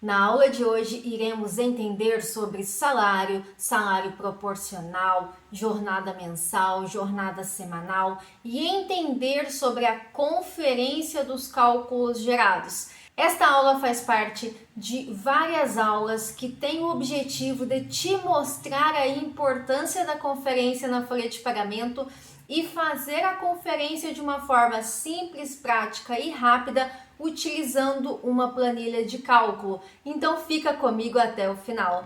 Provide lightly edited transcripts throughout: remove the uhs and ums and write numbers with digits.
Na aula de hoje iremos entender sobre salário, salário proporcional, jornada mensal, jornada semanal e entender sobre a conferência dos cálculos gerados. Esta aula faz parte de várias aulas que têm o objetivo de te mostrar a importância da conferência na folha de pagamento e fazer a conferência de uma forma simples, prática e rápida, utilizando uma planilha de cálculo. Então fica comigo até o final.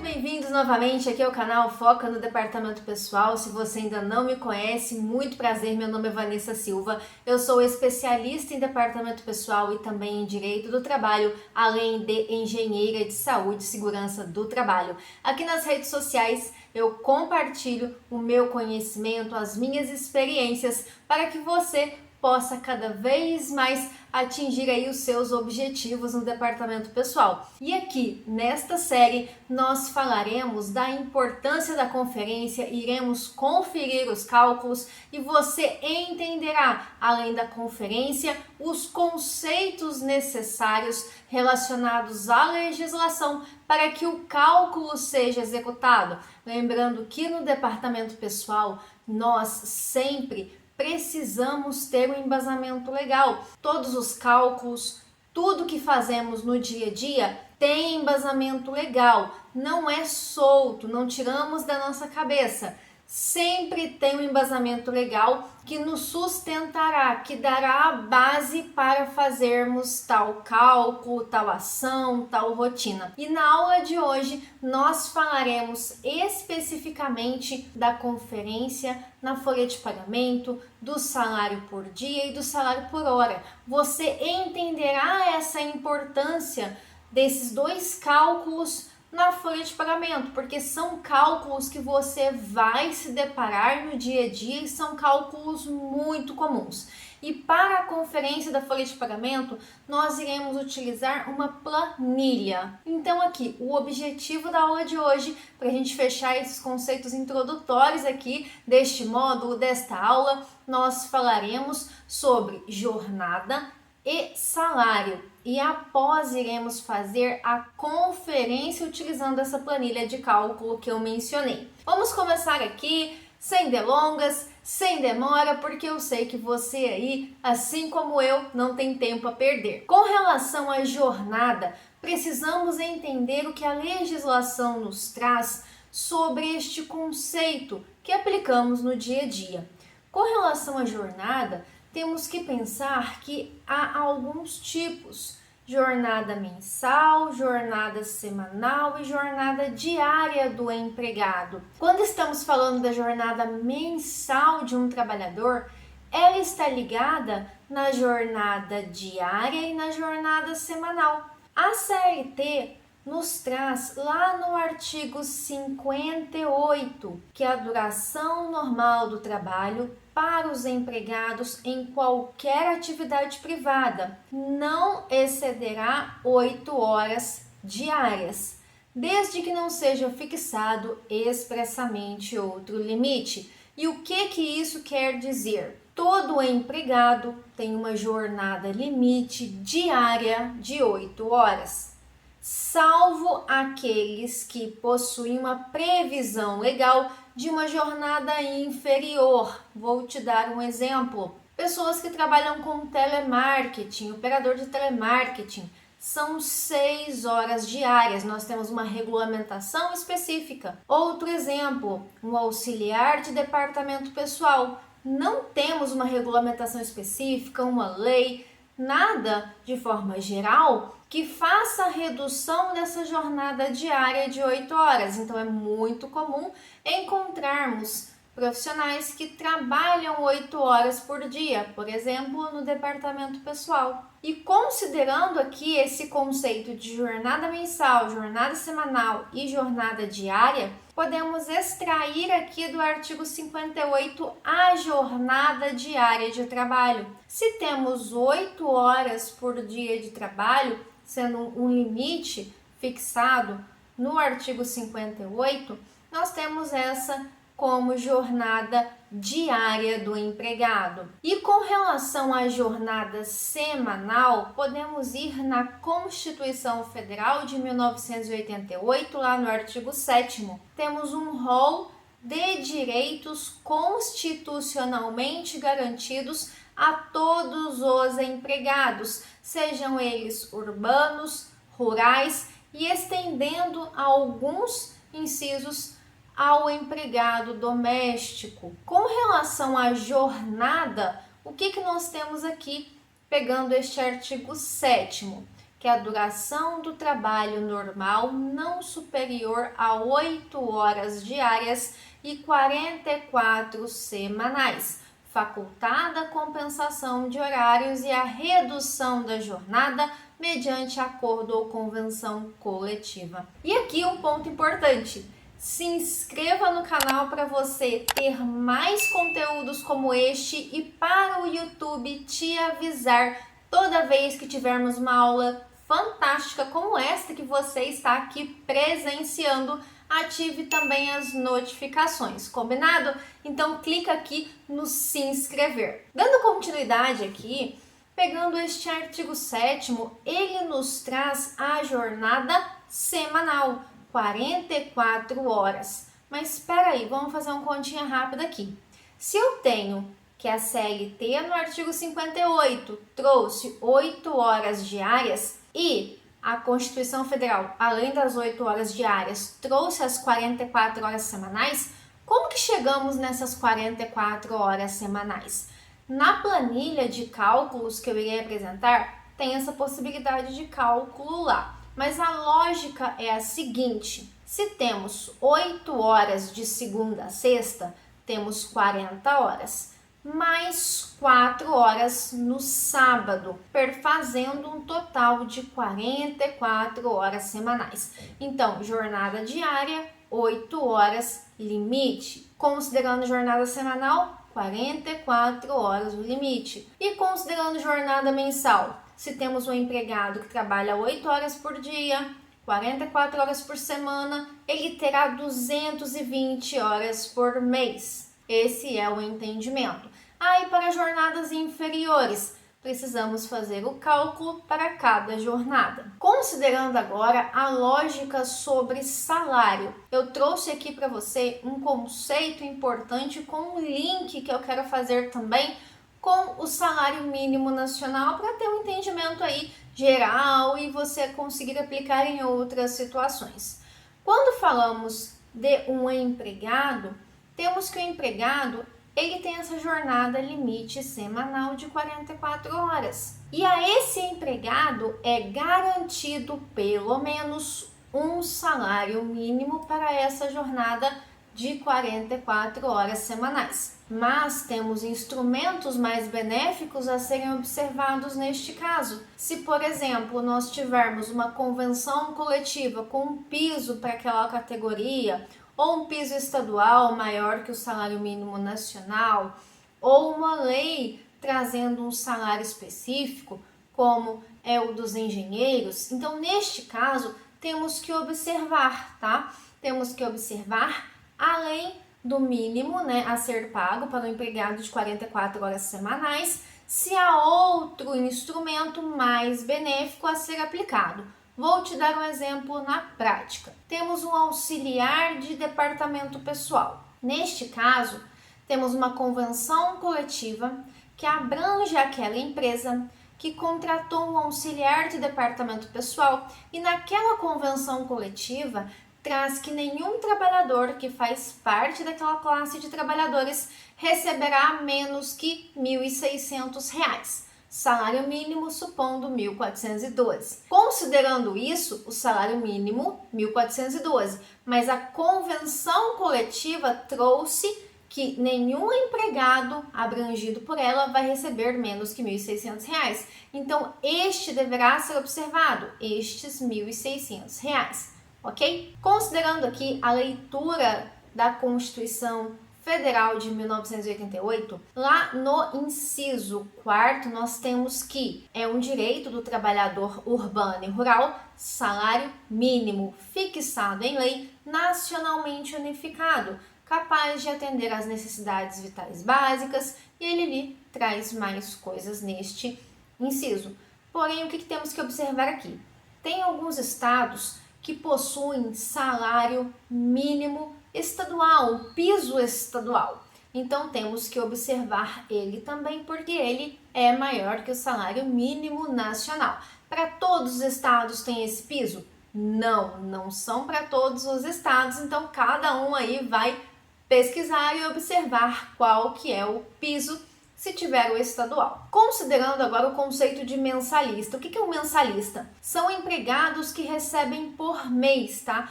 Bem-vindos novamente aqui ao canal Foca no Departamento Pessoal. Se você ainda não me conhece, muito prazer, meu nome é Vanessa Silva. Eu sou especialista em Departamento Pessoal e também em Direito do Trabalho, além de engenheira de Saúde e Segurança do Trabalho. Aqui nas redes sociais eu compartilho o meu conhecimento, as minhas experiências, para que você possa cada vez mais atingir aí os seus objetivos no departamento pessoal. E aqui, nesta série, nós falaremos da importância da conferência, iremos conferir os cálculos e você entenderá, além da conferência, os conceitos necessários relacionados à legislação para que o cálculo seja executado. Lembrando que no departamento pessoal, nós sempre precisamos ter um embasamento legal. Todos os cálculos, tudo que fazemos no dia a dia tem embasamento legal, não é solto, não tiramos da nossa cabeça. Sempre tem um embasamento legal que nos sustentará, que dará a base para fazermos tal cálculo, tal ação, tal rotina. E na aula de hoje nós falaremos especificamente da conferência na folha de pagamento, do salário por dia e do salário por hora. Você entenderá essa importância desses dois cálculos na folha de pagamento, porque são cálculos que você vai se deparar no dia a dia e são cálculos muito comuns. E para a conferência da folha de pagamento, nós iremos utilizar uma planilha. Então aqui, o objetivo da aula de hoje, para a gente fechar esses conceitos introdutórios aqui deste módulo, desta aula, nós falaremos sobre jornada e salário. E após iremos fazer a conferência utilizando essa planilha de cálculo que eu mencionei. Vamos começar aqui, sem delongas, sem demora, porque eu sei que você aí, assim como eu, não tem tempo a perder. Com relação à jornada, precisamos entender o que a legislação nos traz sobre este conceito que aplicamos no dia a dia. Com relação à jornada, temos que pensar que há alguns tipos: jornada mensal, jornada semanal e jornada diária do empregado. Quando estamos falando da jornada mensal de um trabalhador, ela está ligada na jornada diária e na jornada semanal. A CLT nos traz lá no artigo 58 que a duração normal do trabalho para os empregados em qualquer atividade privada não excederá 8 horas diárias, desde que não seja fixado expressamente outro limite. E o que isso quer dizer? Todo empregado tem uma jornada limite diária de 8 horas. Salvo aqueles que possuem uma previsão legal de uma jornada inferior. Vou te dar um exemplo. Pessoas que trabalham com telemarketing, operador de telemarketing, são 6 horas diárias. Nós temos uma regulamentação específica. Outro exemplo, um auxiliar de departamento pessoal. Não temos uma regulamentação específica, uma lei, nada de forma geral que faça a redução dessa jornada diária de 8 horas. Então é muito comum encontrarmos profissionais que trabalham 8 horas por dia, por exemplo, no departamento pessoal. E considerando aqui esse conceito de jornada mensal, jornada semanal e jornada diária, podemos extrair aqui do artigo 58 a jornada diária de trabalho. Se temos 8 horas por dia de trabalho, sendo um limite fixado no artigo 58, nós temos essa como jornada diária do empregado. E com relação à jornada semanal, podemos ir na Constituição Federal de 1988, lá no artigo 7º. Temos um rol de direitos constitucionalmente garantidos a todos os empregados, sejam eles urbanos, rurais, e estendendo alguns incisos ao empregado doméstico. Com relação à jornada, o que nós temos aqui, pegando este artigo 7º, que é a duração do trabalho normal não superior a 8 horas diárias e 44 semanais, facultada a compensação de horários e a redução da jornada mediante acordo ou convenção coletiva. E aqui um ponto importante: se inscreva no canal para você ter mais conteúdos como este e para o YouTube te avisar toda vez que tivermos uma aula fantástica como esta que você está aqui presenciando. Ative também as notificações, combinado? Então clica aqui no se inscrever. Dando continuidade aqui, pegando este artigo 7º, ele nos traz a jornada semanal, 44 horas. Mas espera aí, vamos fazer uma continha rápida aqui. Se eu tenho que a CLT no artigo 58 trouxe 8 horas diárias e a Constituição Federal, além das 8 horas diárias, trouxe as 44 horas semanais, como que chegamos nessas 44 horas semanais? Na planilha de cálculos que eu irei apresentar, tem essa possibilidade de cálculo lá. Mas a lógica é a seguinte: se temos 8 horas de segunda a sexta, temos 40 horas, mais 4 horas no sábado, fazendo um total de 44 horas semanais. Então, jornada diária, 8 horas, limite. Considerando jornada semanal, 44 horas o limite. E considerando jornada mensal, se temos um empregado que trabalha 8 horas por dia, 44 horas por semana, ele terá 220 horas por mês. Esse é o entendimento. Aí, para jornadas inferiores, precisamos fazer o cálculo para cada jornada. Considerando agora a lógica sobre salário, eu trouxe aqui para você um conceito importante com um link que eu quero fazer também com o salário mínimo nacional para ter um entendimento aí geral e você conseguir aplicar em outras situações. Quando falamos de um empregado, temos que o empregado ele tem essa jornada limite semanal de 44 horas. E a esse empregado é garantido pelo menos um salário mínimo para essa jornada de 44 horas semanais. Mas temos instrumentos mais benéficos a serem observados neste caso. Se, por exemplo, nós tivermos uma convenção coletiva com um piso para aquela categoria, ou um piso estadual maior que o salário mínimo nacional, ou uma lei trazendo um salário específico, como é o dos engenheiros, então neste caso temos que observar, tá? Temos que observar além do mínimo, né, a ser pago para o empregado de 44 horas semanais, se há outro instrumento mais benéfico a ser aplicado. Vou te dar um exemplo na prática. Temos um auxiliar de departamento pessoal. Neste caso, temos uma convenção coletiva que abrange aquela empresa que contratou um auxiliar de departamento pessoal e naquela convenção coletiva traz que nenhum trabalhador que faz parte daquela classe de trabalhadores receberá menos que R$ 1.600. Salário mínimo supondo 1.412. Considerando isso, o salário mínimo 1.412, mas a convenção coletiva trouxe que nenhum empregado abrangido por ela vai receber menos que R$ 1.600. Então, este deverá ser observado, estes R$ 1.600, ok? Considerando aqui a leitura da Constituição Federal de 1988, lá no inciso 4º nós temos que é um direito do trabalhador urbano e rural, salário mínimo fixado em lei nacionalmente unificado, capaz de atender às necessidades vitais básicas, e ele ali traz mais coisas neste inciso. Porém, o que temos que observar aqui? Tem alguns estados que possuem salário mínimo estadual, piso estadual. Então, temos que observar ele também, porque ele é maior que o salário mínimo nacional. Para todos os estados tem esse piso? Não, não são para todos os estados, então cada um aí vai pesquisar e observar qual que é o piso se tiver o estadual. Considerando agora o conceito de mensalista. O que é um mensalista? São empregados que recebem por mês, tá?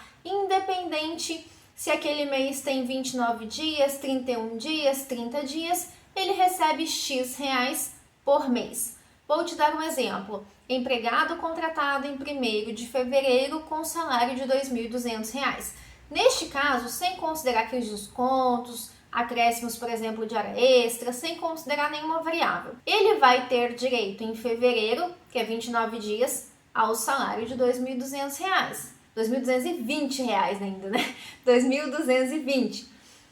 Independente se aquele mês tem 29 dias, 31 dias, 30 dias, ele recebe X reais por mês. Vou te dar um exemplo. Empregado contratado em 1º de fevereiro com salário de R$ 2.200. Neste caso, sem considerar aqueles descontos, acréscimos, por exemplo, de hora extra, sem considerar nenhuma variável. Ele vai ter direito em fevereiro, que é 29 dias, ao salário de R$ 2.200. R$ 2.220 ainda, né? 2.220.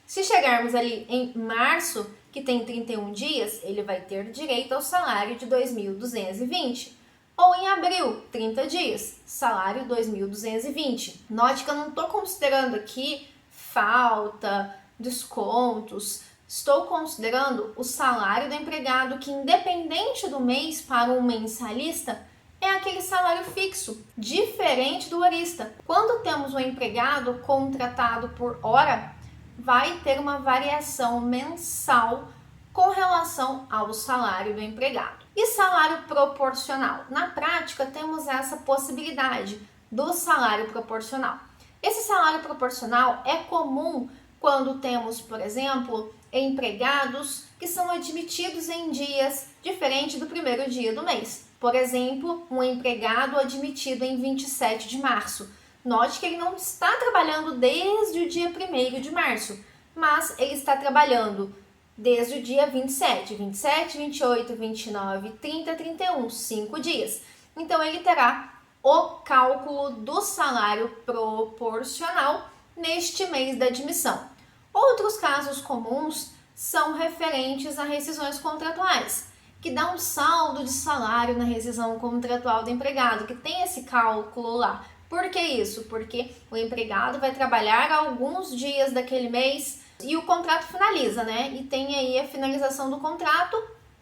Se chegarmos ali em março, que tem 31 dias, ele vai ter direito ao salário de 2.220. Ou em abril, 30 dias, salário 2.220. Note que eu não estou considerando aqui falta, descontos, estou considerando o salário do empregado que, independente do mês, para um mensalista, é aquele salário fixo, diferente do horista. Quando temos um empregado contratado por hora, vai ter uma variação mensal com relação ao salário do empregado. E salário proporcional? Na prática, temos essa possibilidade do salário proporcional. Esse salário proporcional é comum quando temos, por exemplo, empregados que são admitidos em dias diferentes do primeiro dia do mês. Por exemplo, um empregado admitido em 27 de março. Note que ele não está trabalhando desde o dia 1º de março, mas ele está trabalhando desde o dia 27, 28, 29, 30, 31, 5 dias. Então, ele terá o cálculo do salário proporcional neste mês da admissão. Outros casos comuns são referentes a rescisões contratuais, que dá um saldo de salário na rescisão contratual do empregado, que tem esse cálculo lá. Por que isso? Porque o empregado vai trabalhar alguns dias daquele mês e o contrato finaliza, né? E tem aí a finalização do contrato,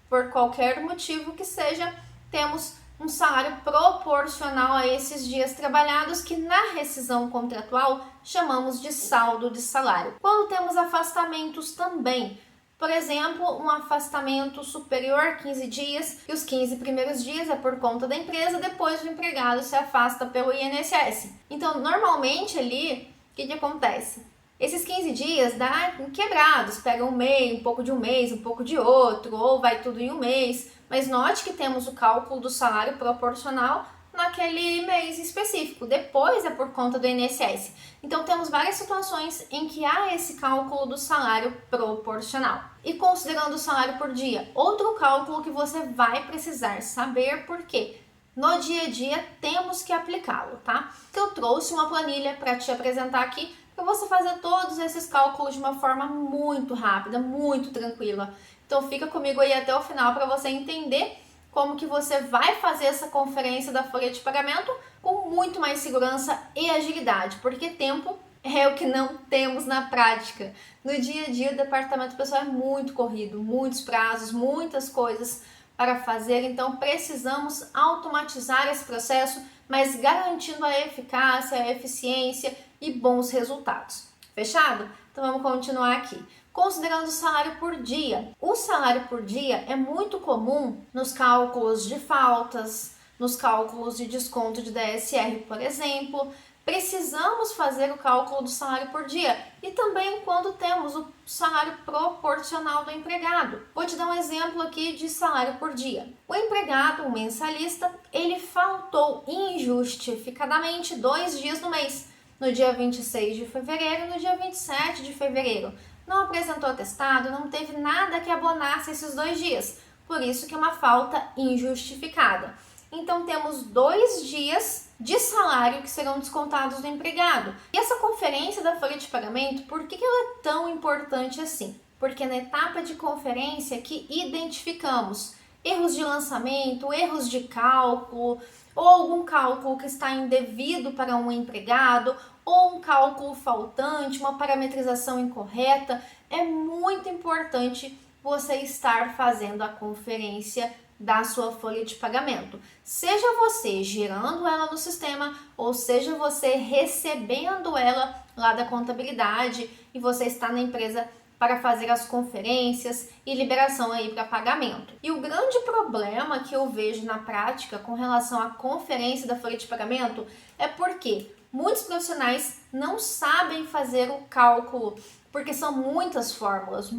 por qualquer motivo que seja, temos um salário proporcional a esses dias trabalhados, que na rescisão contratual chamamos de saldo de salário. Quando temos afastamentos também, por exemplo, um afastamento superior a 15 dias, e os 15 primeiros dias é por conta da empresa, depois o empregado se afasta pelo INSS. Então, normalmente ali, o que acontece? Esses 15 dias dá quebrados, pega um mês, um pouco de um mês, um pouco de outro, ou vai tudo em um mês. Mas note que temos o cálculo do salário proporcional naquele mês específico, depois é por conta do INSS. Então temos várias situações em que há esse cálculo do salário proporcional. E considerando o salário por dia, outro cálculo que você vai precisar saber, porque no dia a dia temos que aplicá-lo, tá? Eu trouxe uma planilha para te apresentar aqui, para você fazer todos esses cálculos de uma forma muito rápida, muito tranquila. Então fica comigo aí até o final para você entender como que você vai fazer essa conferência da folha de pagamento com muito mais segurança e agilidade, porque tempo é o que não temos na prática. No dia a dia, o departamento pessoal é muito corrido, muitos prazos, muitas coisas para fazer, então precisamos automatizar esse processo, mas garantindo a eficácia, a eficiência e bons resultados. Fechado? Então vamos continuar aqui. Considerando o salário por dia. O salário por dia é muito comum nos cálculos de faltas, nos cálculos de desconto de DSR, por exemplo. Precisamos fazer o cálculo do salário por dia e também quando temos o salário proporcional do empregado. Vou te dar um exemplo aqui de salário por dia. O empregado, o mensalista, ele faltou injustificadamente 2 dias no mês, no dia 26 de fevereiro e no dia 27 de fevereiro. Não apresentou atestado, não teve nada que abonasse esses 2 dias, por isso que é uma falta injustificada. então temos 2 dias de salário que serão descontados do empregado. E essa conferência da folha de pagamento, por que ela é tão importante assim? Porque na etapa de conferência que identificamos erros de lançamento, erros de cálculo, ou algum cálculo que está indevido para um empregado, ou um cálculo faltante, uma parametrização incorreta, é muito importante você estar fazendo a conferência da sua folha de pagamento. Seja você gerando ela no sistema, ou seja você recebendo ela lá da contabilidade e você está na empresa para fazer as conferências e liberação aí para pagamento. E o grande problema que eu vejo na prática com relação à conferência da folha de pagamento é porque muitos profissionais não sabem fazer o cálculo, porque são muitas fórmulas.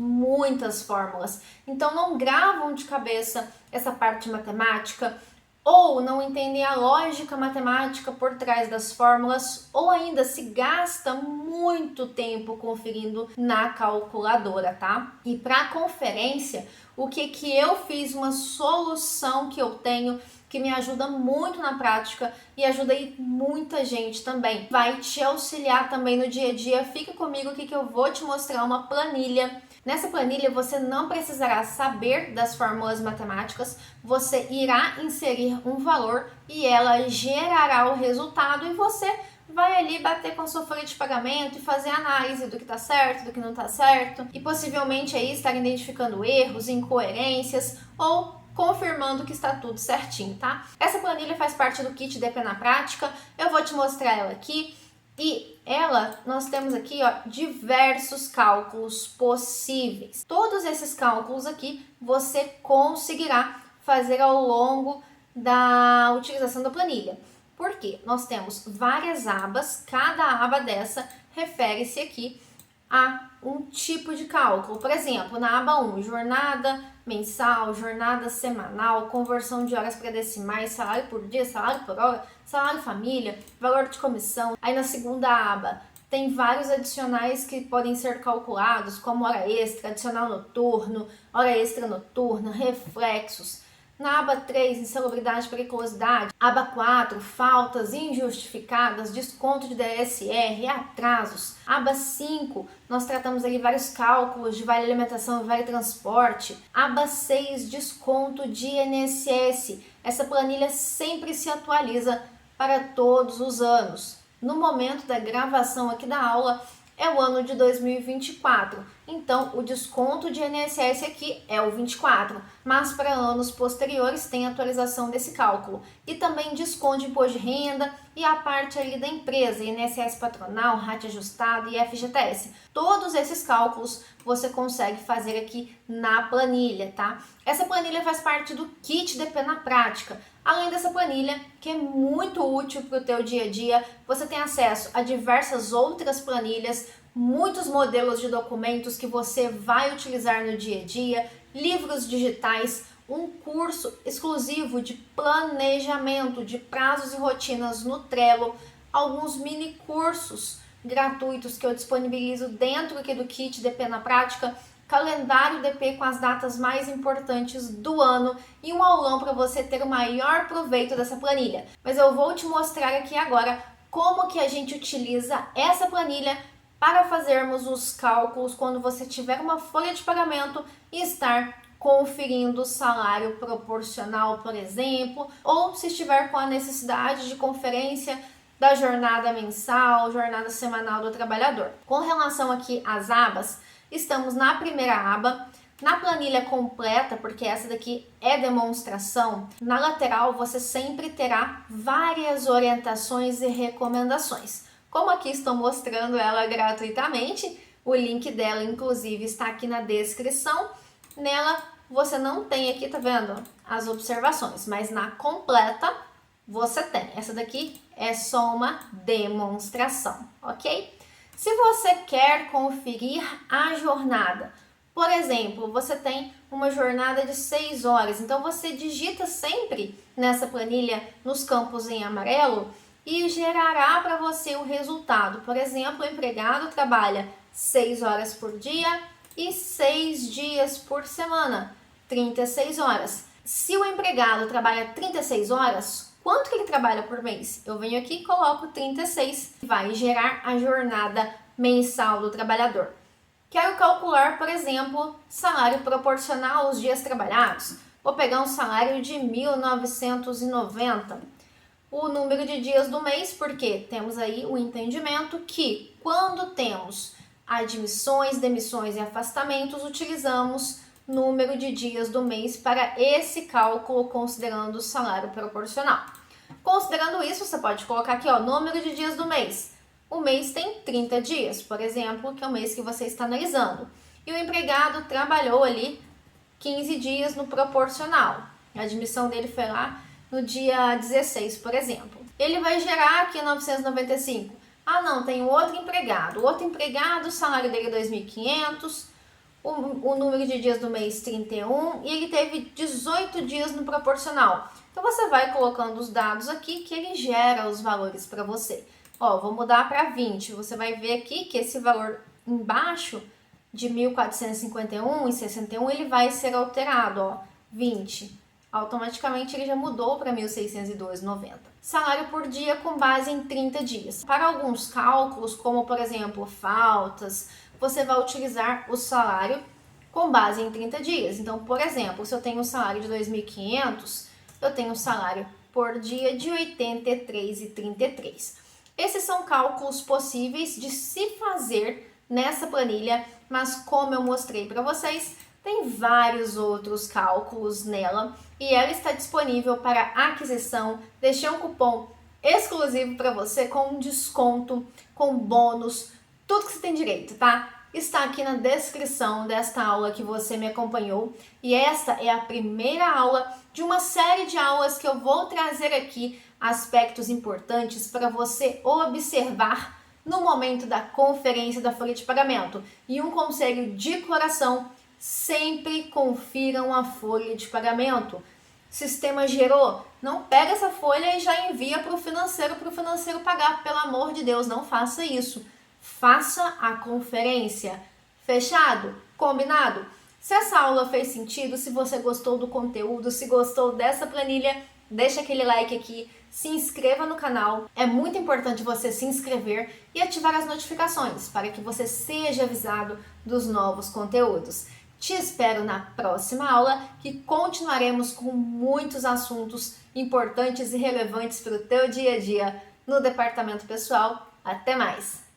Então não gravam de cabeça essa parte matemática, ou não entendem a lógica matemática por trás das fórmulas, ou ainda se gasta muito tempo conferindo na calculadora, tá? E para a conferência, o que eu fiz, uma solução que eu tenho, que me ajuda muito na prática e ajuda aí muita gente também. Vai te auxiliar também no dia a dia. Fica comigo que eu vou te mostrar uma planilha. Nessa planilha você não precisará saber das fórmulas matemáticas, você irá inserir um valor e ela gerará o resultado e você vai ali bater com a sua folha de pagamento e fazer análise do que está certo, do que não está certo e possivelmente aí estar identificando erros, incoerências ou confirmando que está tudo certinho, tá? Essa planilha faz parte do kit DP na prática, eu vou te mostrar ela aqui. E nós temos aqui diversos cálculos possíveis. Todos esses cálculos aqui você conseguirá fazer ao longo da utilização da planilha. Por quê? Nós temos várias abas, cada aba dessa refere-se aqui a um tipo de cálculo. Por exemplo, na aba 1, jornada mensal, jornada semanal, conversão de horas para decimais, salário por dia, salário por hora, salário família, valor de comissão. Aí na segunda aba tem vários adicionais que podem ser calculados, como hora extra, adicional noturno, hora extra noturna, reflexos. Na aba 3, insalubridade e periculosidade. Aba 4, faltas injustificadas, desconto de DSR, atrasos. Aba 5, nós tratamos ali vários cálculos de vale alimentação e vale transporte. Aba 6, desconto de INSS. Essa planilha sempre se atualiza para todos os anos. No momento da gravação aqui da aula, é o ano de 2024, então o desconto de INSS aqui é o 24, mas para anos posteriores tem atualização desse cálculo. E também desconto de imposto de renda e a parte ali da empresa, INSS patronal, RAT ajustado e FGTS. Todos esses cálculos você consegue fazer aqui na planilha, tá? Essa planilha faz parte do kit DP na prática. Além dessa planilha, que é muito útil para o teu dia a dia, você tem acesso a diversas outras planilhas, muitos modelos de documentos que você vai utilizar no dia a dia, livros digitais, um curso exclusivo de planejamento de prazos e rotinas no Trello, alguns mini cursos gratuitos que eu disponibilizo dentro aqui do kit DP na prática, calendário DP com as datas mais importantes do ano e um aulão para você ter o maior proveito dessa planilha. Mas eu vou te mostrar aqui agora como que a gente utiliza essa planilha para fazermos os cálculos quando você tiver uma folha de pagamento e estar conferindo o salário proporcional, por exemplo, ou se estiver com a necessidade de conferência da jornada mensal, jornada semanal do trabalhador. Com relação aqui às abas, estamos na primeira aba, na planilha completa, porque essa daqui é demonstração. Na lateral você sempre terá várias orientações e recomendações. Como aqui estou mostrando ela gratuitamente, o link dela inclusive está aqui na descrição. Nela você não tem aqui, tá vendo, as observações, mas na completa você tem. Essa daqui é só uma demonstração, ok? Se você quer conferir a jornada, por exemplo, você tem uma jornada de 6 horas, então você digita sempre nessa planilha nos campos em amarelo e gerará para você o resultado. Por exemplo, o empregado trabalha 6 horas por dia e 6 dias por semana, 36 horas. Se o empregado trabalha 36 horas, quanto que ele trabalha por mês? Eu venho aqui e coloco 36, vai gerar a jornada mensal do trabalhador. Quero calcular, por exemplo, salário proporcional aos dias trabalhados. Vou pegar um salário de 1.990. O número de dias do mês, porque temos aí o entendimento que quando temos admissões, demissões e afastamentos, utilizamos número de dias do mês para esse cálculo, considerando o salário proporcional. Considerando isso, você pode colocar aqui, número de dias do mês. O mês tem 30 dias, por exemplo, que é o mês que você está analisando. E o empregado trabalhou ali 15 dias no proporcional. A admissão dele foi lá no dia 16, por exemplo. Ele vai gerar aqui 995. Ah, não, tem outro empregado. O outro empregado, o salário dele é 2.500, o número de dias do mês 31 e ele teve 18 dias no proporcional. Então você vai colocando os dados aqui que ele gera os valores para você. Vou mudar para 20. Você vai ver aqui que esse valor embaixo de 1.451,61 ele vai ser alterado, 20. Automaticamente ele já mudou para 1.602,90. Salário por dia com base em 30 dias. Para alguns cálculos, como por exemplo faltas, você vai utilizar o salário com base em 30 dias. Então, por exemplo, se eu tenho um salário de 2.500, eu tenho um salário por dia de 83,33. Esses são cálculos possíveis de se fazer nessa planilha, mas como eu mostrei para vocês, tem vários outros cálculos nela e ela está disponível para aquisição. Deixei um cupom exclusivo para você com um desconto, com bônus, tudo que você tem direito, tá? Está aqui na descrição desta aula que você me acompanhou e esta é a primeira aula de uma série de aulas que eu vou trazer aqui aspectos importantes para você observar no momento da conferência da folha de pagamento. E um conselho de coração: sempre confiram a folha de pagamento. Sistema gerou, não pega essa folha e já envia para o financeiro pagar. Pelo amor de Deus, não faça isso. Faça a conferência. Fechado? Combinado? Se essa aula fez sentido, se você gostou do conteúdo, se gostou dessa planilha, deixa aquele like aqui, se inscreva no canal. É muito importante você se inscrever e ativar as notificações para que você seja avisado dos novos conteúdos. Te espero na próxima aula, que continuaremos com muitos assuntos importantes e relevantes para o teu dia a dia no departamento pessoal. Até mais!